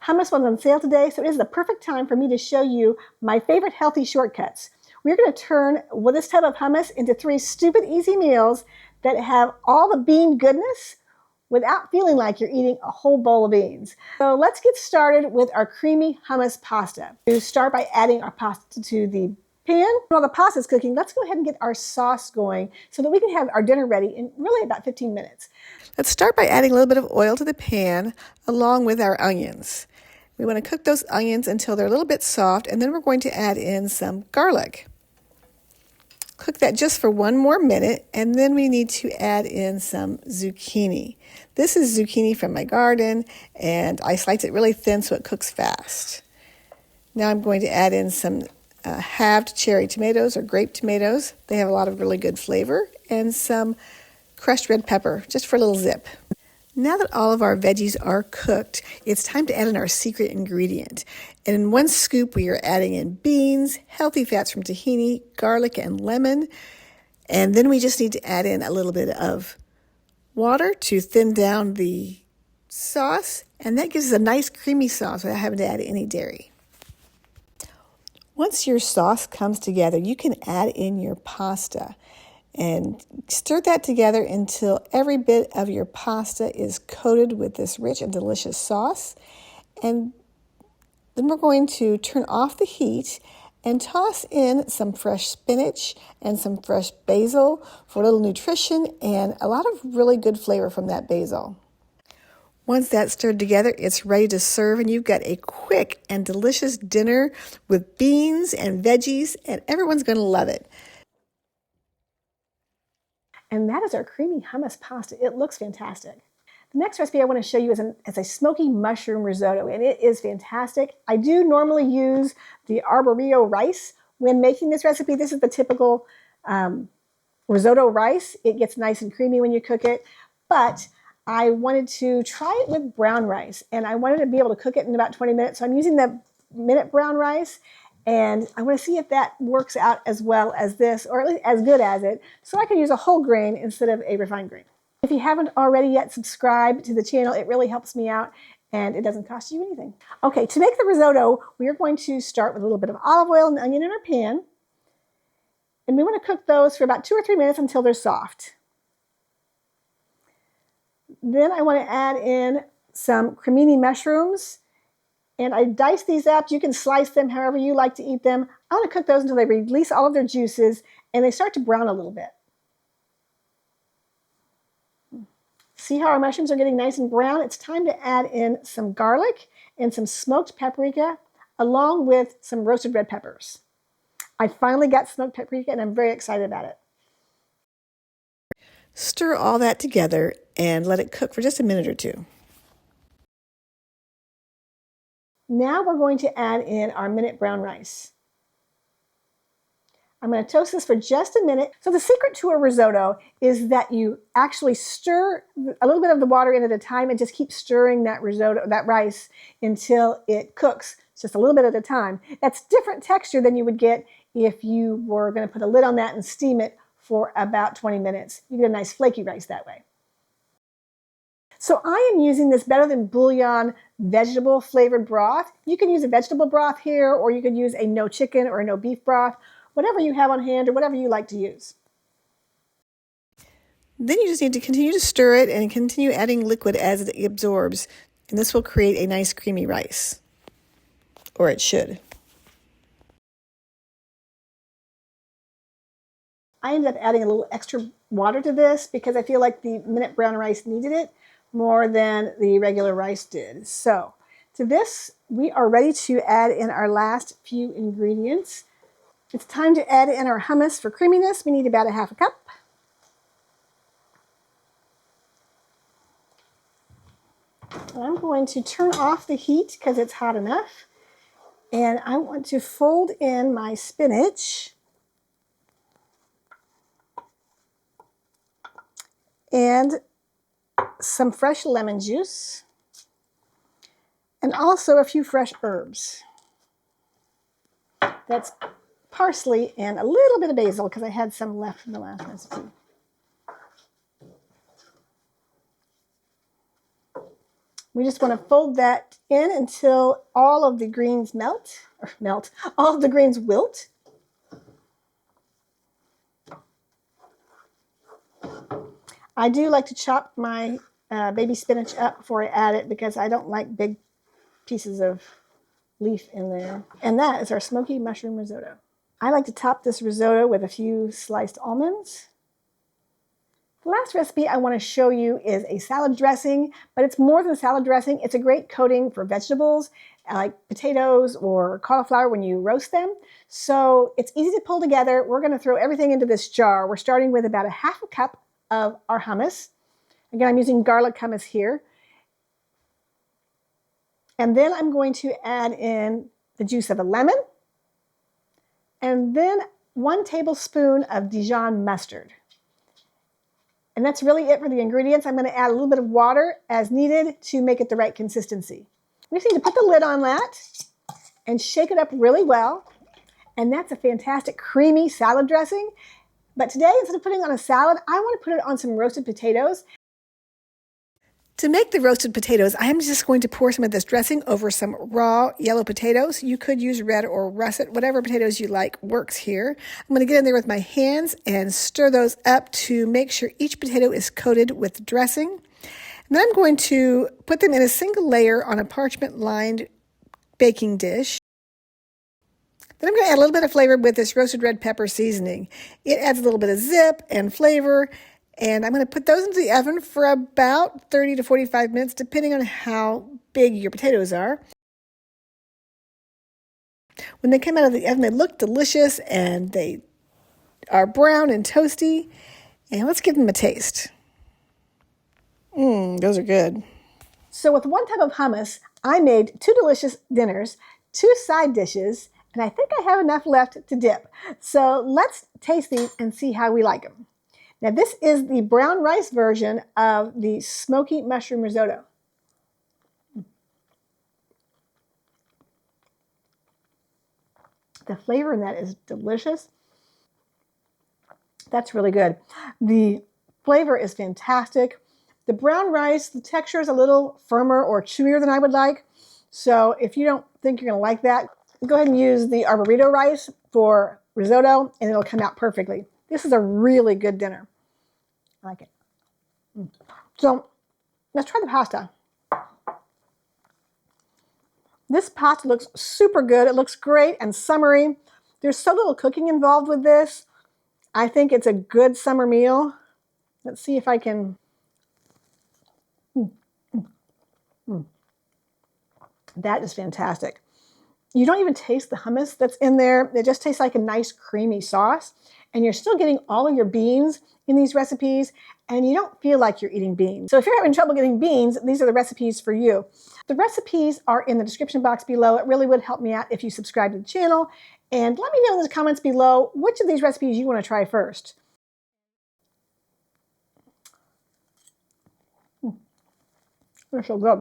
Hummus was on sale today, so it is the perfect time for me to show you my favorite healthy shortcuts. We're going to turn this type of hummus into 3 stupid easy meals that have all the bean goodness without feeling like you're eating a whole bowl of beans. So let's get started with our creamy hummus pasta. We start by adding our pasta to the pan. While the pasta's cooking, let's go ahead and get our sauce going so that we can have our dinner ready in really about 15 minutes. Let's start by adding a little bit of oil to the pan along with our onions. We want to cook those onions until they're a little bit soft, and then we're going to add in some garlic. Cook that just for 1 more minute, and then we need to add in some zucchini. This is zucchini from my garden, and I slice it really thin so it cooks fast. Now I'm going to add in some halved cherry tomatoes or grape tomatoes. They have a lot of really good flavor, and some crushed red pepper, just for a little zip. Now that all of our veggies are cooked, it's time to add in our secret ingredient. And in 1 scoop, we are adding in beans, healthy fats from tahini, garlic, and lemon. And then we just need to add in a little bit of water to thin down the sauce. And that gives us a nice creamy sauce without having to add any dairy. Once your sauce comes together, you can add in your pasta. And stir that together until every bit of your pasta is coated with this rich and delicious sauce. And then we're going to turn off the heat and toss in some fresh spinach and some fresh basil for a little nutrition and a lot of really good flavor from that basil. Once that's stirred together, it's ready to serve, and you've got a quick and delicious dinner with beans and veggies, and everyone's going to love it. And that is our creamy hummus pasta. It looks fantastic. The next recipe I want to show you is a smoky mushroom risotto, and it is fantastic. I do normally use the arborio rice when making this recipe. This is the typical risotto rice. It gets nice and creamy when you cook it, but I wanted to try it with brown rice, and I wanted to be able to cook it in about 20 minutes. So I'm using the minute brown rice. And I want to see if that works out as well as this, or at least as good as it, so I can use a whole grain instead of a refined grain. If you haven't already yet subscribed to the channel, it really helps me out, and it doesn't cost you anything. Okay, to make the risotto, we are going to start with a little bit of olive oil and onion in our pan. And we want to cook those for about 2 or 3 minutes until they're soft. Then I want to add in some cremini mushrooms. And I dice these up. You can slice them however you like to eat them. I want to cook those until they release all of their juices and they start to brown a little bit. See how our mushrooms are getting nice and brown? It's time to add in some garlic and some smoked paprika along with some roasted red peppers. I finally got smoked paprika and I'm very excited about it. Stir all that together and let it cook for just a minute or 2. Now we're going to add in our minute brown rice. I'm going to toast this for just a minute. So the secret to a risotto is that you actually stir a little bit of the water in at a time and just keep stirring that rice until it cooks just a little bit at a time. That's different texture than you would get if you were going to put a lid on that and steam it for about 20 minutes. You get a nice flaky rice that way. So I am using this Better Than Bouillon vegetable flavored broth. You can use a vegetable broth here, or you could use a no chicken or a no beef broth, whatever you have on hand or whatever you like to use. Then you just need to continue to stir it and continue adding liquid as it absorbs, and this will create a nice creamy rice, or it should. I ended up adding a little extra water to this because I feel like the minute brown rice needed it more than the regular rice did. So to this, we are ready to add in our last few ingredients. It's time to add in our hummus for creaminess. We need about a half a cup. I'm going to turn off the heat because it's hot enough. And I want to fold in my spinach and some fresh lemon juice, and also a few fresh herbs. That's parsley and a little bit of basil because I had some left from the last recipe. We just want to fold that in until all of the greens all of the greens wilt. I do like to chop my baby spinach up before I add it because I don't like big pieces of leaf in there. And that is our smoky mushroom risotto. I like to top this risotto with a few sliced almonds. The last recipe I want to show you is a salad dressing, but it's more than a salad dressing. It's a great coating for vegetables like potatoes or cauliflower when you roast them. So it's easy to pull together. We're going to throw everything into this jar. We're starting with about a half a cup of our hummus. Again, I'm using garlic hummus here. And then I'm going to add in the juice of a lemon. And then 1 tablespoon of Dijon mustard. And that's really it for the ingredients. I'm going to add a little bit of water as needed to make it the right consistency. We just need to put the lid on that and shake it up really well. And that's a fantastic creamy salad dressing. But today, instead of putting it on a salad, I want to put it on some roasted potatoes. To make the roasted potatoes, I'm just going to pour some of this dressing over some raw yellow potatoes. You could use red or russet, whatever potatoes you like works here. I'm going to get in there with my hands and stir those up to make sure each potato is coated with dressing. And then I'm going to put them in a single layer on a parchment-lined baking dish. Then I'm going to add a little bit of flavor with this roasted red pepper seasoning. It adds a little bit of zip and flavor. And I'm going to put those into the oven for about 30 to 45 minutes, depending on how big your potatoes are. When they come out of the oven, they look delicious and they are brown and toasty. And let's give them a taste. Those are good. So with 1 type of hummus, I made 2 delicious dinners, 2 side dishes, and I think I have enough left to dip. So let's taste these and see how we like them. Now this is the brown rice version of the smoky mushroom risotto. The flavor in that is delicious. That's really good. The flavor is fantastic. The brown rice, the texture is a little firmer or chewier than I would like. So if you don't think you're going to like that, go ahead and use the arboreto rice for risotto and it'll come out perfectly. This is a really good dinner. I like it. So let's try the pasta. This pasta looks super good. It looks great and summery. There's so little cooking involved with this. I think it's a good summer meal. Let's see if I can. That is fantastic. You don't even taste the hummus that's in there. It just tastes like a nice creamy sauce. And you're still getting all of your beans in these recipes, and you don't feel like you're eating beans. So if you're having trouble getting beans, these are the recipes for you. The recipes are in the description box below. It really would help me out if you subscribe to the channel. And let me know in the comments below which of these recipes you want to try first. They're so good.